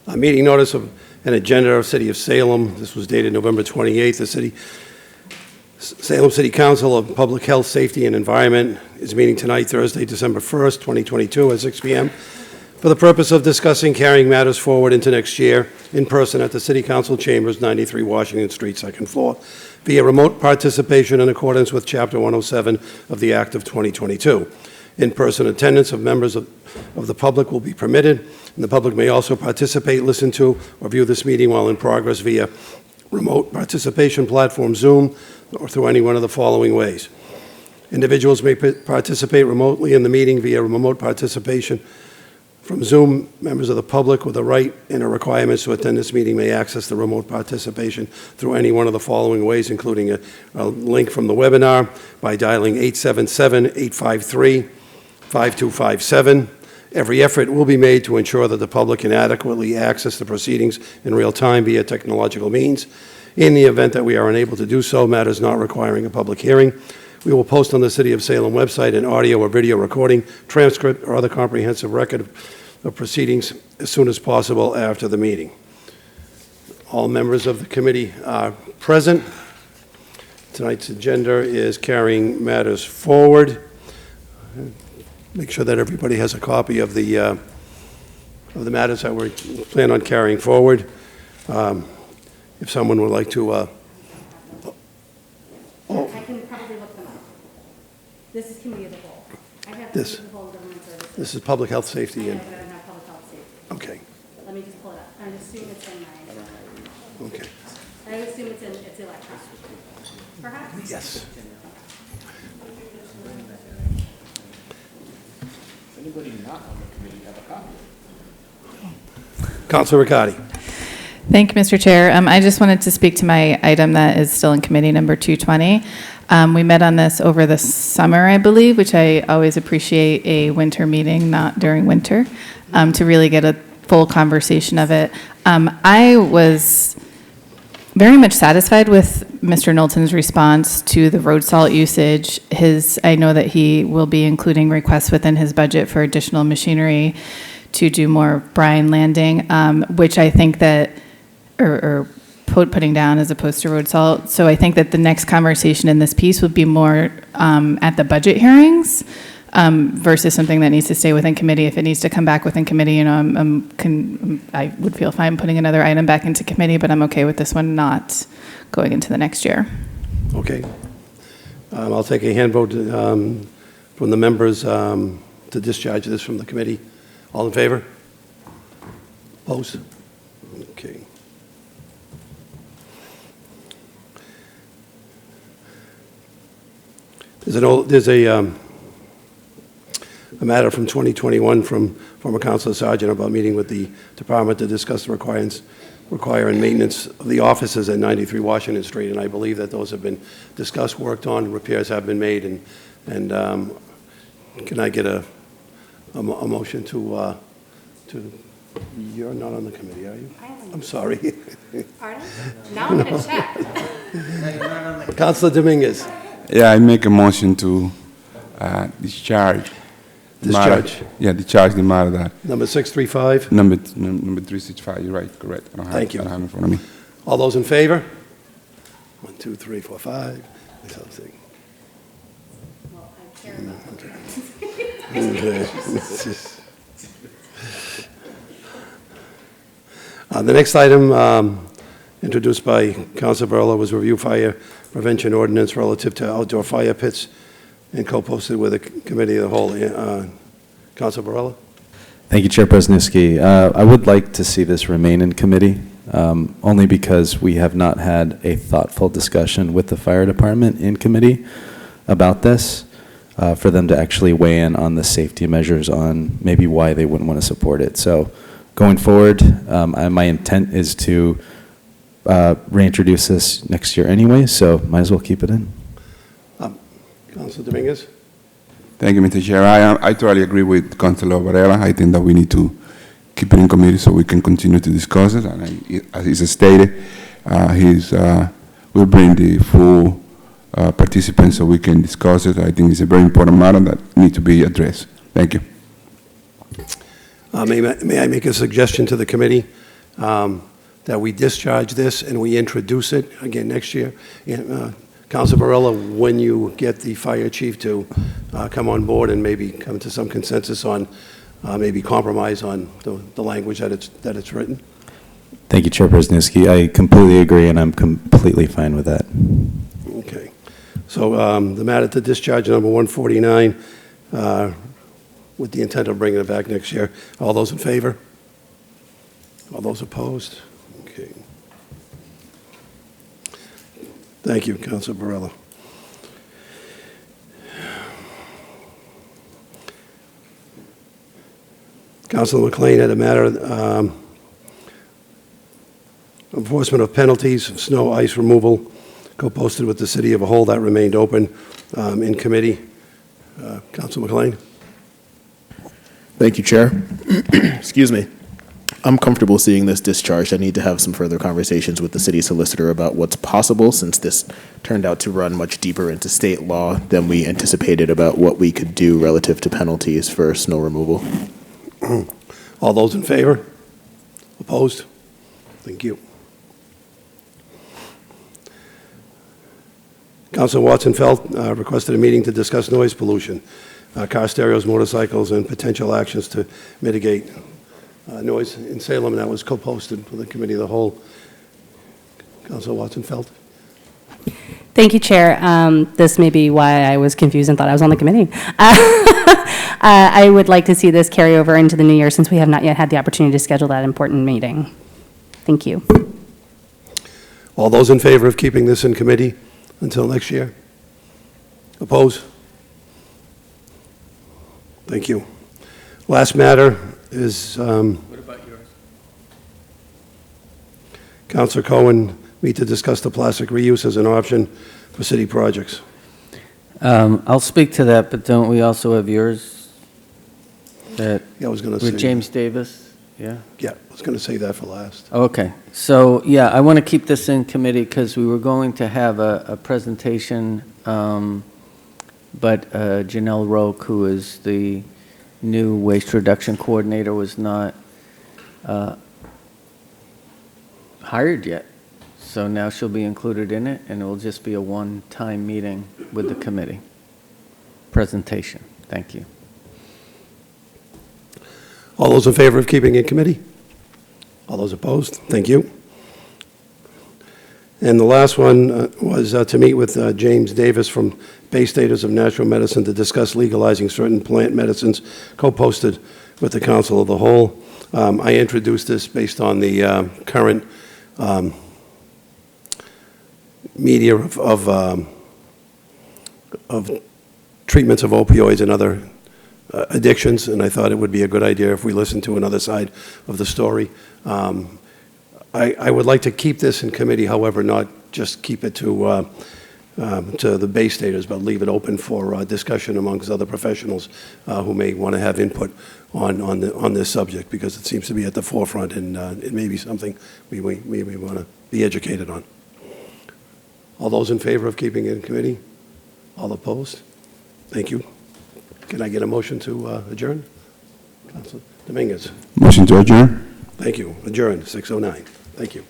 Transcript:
A meeting notice of an agenda of City of Salem. This was dated November 28th. The Salem City Council of Public Health, Safety, and Environment is meeting tonight, Thursday, December 1st, 2022, at 6 p.m. for the purpose of discussing carrying matters forward into next year in person at the City Council Chambers, 93 Washington Street, second floor, via remote participation in accordance with Chapter 107 of the Act of 2022. In-person attendance of members of the public will be permitted, and the public may also participate, listen to, or view this meeting while in progress via remote participation platform Zoom or through any one of the following ways. Individuals may participate remotely in the meeting via remote participation from Zoom. Members of the public with a right and a requirements to attend this meeting may access the remote participation through any one of the following ways, including a link from the webinar by dialing 877-853-5257. Every effort will be made to ensure that the public can adequately access the proceedings in real time via technological means. In the event that we are unable to do so, matters not requiring a public hearing, we will post on the City of Salem website an audio or video recording, transcript, or other comprehensive record of proceedings as soon as possible after the meeting. All members of the committee are present. Tonight's agenda is carrying matters forward. Make sure that everybody has a copy of the matters that we plan on carrying forward. If someone would like to... I can probably look them up. This is Committee of the Whole. I have This. Committee of the Whole Government Services. This is public health, safety, and... I don't have public health safety. Okay, Let me just pull it up. I assume it's in mine. okay. I assume it's electronic. Perhaps? Yes. Anybody not on the committee have a copy? Councilor Riccardi. Thank you, Mr. Chair. I just wanted to speak to my item that is still in committee, number 220. We met on this over the summer, I believe, which I always appreciate a winter meeting, not during winter, to really get a full conversation of it. I was very much satisfied with Mr. Knowlton's response to the road salt usage. I know that he will be including requests within his budget for additional machinery to do more brine landing, which I think that, or putting down as opposed to road salt. So I think that the next conversation in this piece would be more at the budget hearings versus something that needs to stay within committee. If it needs to come back within committee, you know, I would feel fine putting another item back into committee, but I'm okay with this one not going into the next year. Okay. I'll take a hand vote from the members to discharge this from the committee. All in favor? Opposed? Okay. There's a matter from 2021 from former Councilor Sargent about meeting with the department to discuss the requiring maintenance of the offices at 93 Washington Street, and I believe that those have been discussed, worked on, repairs have been made, and can I get a motion to you're not on the committee, are you? I'm sorry. Pardon? Now I'm going to check. Councilor Dominguez. Yeah, I make a motion to discharge. Discharge. Discharge the matter that. Number 635. Number 365, you're right, correct. Thank you. I don't have it in front of me. All those in favor? 1, 2, 3, 4, 5. Something. Well, I care about The next item introduced by Councilor Barella was review fire prevention ordinance relative to outdoor fire pits and co-posted with the committee of the whole. Councilor Barella? Thank you, Chairperson Iski. I would like to see this remain in committee, only because we have not had a thoughtful discussion with the fire department in committee about this, for them to actually weigh in on the safety measures on maybe why they wouldn't want to support it. So going forward, my intent is to reintroduce this next year anyway, so might as well keep it in. Councilor Dominguez? Thank you, Mr. Chair. I totally agree with Councilor Varela. I think that we need to keep it in committee so we can continue to discuss it. And as he stated, we'll bring the full participants so we can discuss it. I think it's a very important matter that needs to be addressed. Thank you. May I make a suggestion to the committee that we discharge this and we introduce it again next year. And, Council Varela, when you get the fire chief to come on board and maybe come to some consensus on, maybe compromise on the language that it's written. Thank you, Chairperson Niski. I completely agree, and I'm completely fine with that. Okay. So the matter to discharge number 149, with the intent of bringing it back next year. All those in favor? All those opposed? Okay. Thank you, Councilor Barella. Councilor McLean had a matter, enforcement of penalties, of snow, ice removal, co-posted with the city of a whole, that remained open in committee. Councilor McLean? Thank you, Chair. Excuse me. I'm comfortable seeing this discharged. I need to have some further conversations with the city solicitor about what's possible, since this turned out to run much deeper into state law than we anticipated about what we could do relative to penalties for snow removal. All those in favor? Opposed? Thank you. Councilor Watson-Felt requested a meeting to discuss noise pollution, car stereos, motorcycles, and potential actions to mitigate noise in Salem, and that was co-posted with the Committee of the Whole. Councilor Watson-Felt. Thank you, Chair. This may be why I was confused and thought I was on the committee. I would like to see this carry over into the new year, since we have not yet had the opportunity to schedule that important meeting. Thank you. All those in favor of keeping this in committee until next year? Oppose? Thank you. Last matter is What about yours? Councilor Cohen meet to discuss the plastic reuse as an option for city projects. I'll speak to that, but don't we also have yours? That Yeah, I was going to say. with James Davis? Yeah? Yeah, I was going to say that for last. Okay. So, yeah, I want to keep this in committee because we were going to have a presentation, but Janelle Roque, who is the new waste reduction coordinator, was not hired yet. So now she'll be included in it, and it will just be a one-time meeting with the committee. Presentation. Thank you. All those in favor of keeping it in committee? All those opposed? Thank you. And the last one was to meet with James Davis from Bay Staters of Natural Medicine to discuss legalizing certain plant medicines, co-posted with the Council of the Whole. I introduced this based on the current media of treatments of opioids and other addictions, and I thought it would be a good idea if we listened to another side of the story. I would like to keep this in committee, however, not just keep it to the Bay Staters, but leave it open for discussion amongst other professionals who may want to have input on this subject, because it seems to be at the forefront, and it may be something we want to be educated on. All those in favor of keeping it in committee? All opposed? Thank you. Can I get a motion to adjourn? Councilor Dominguez. Motion to adjourn? Thank you. Adjourn, 6:09. Thank you.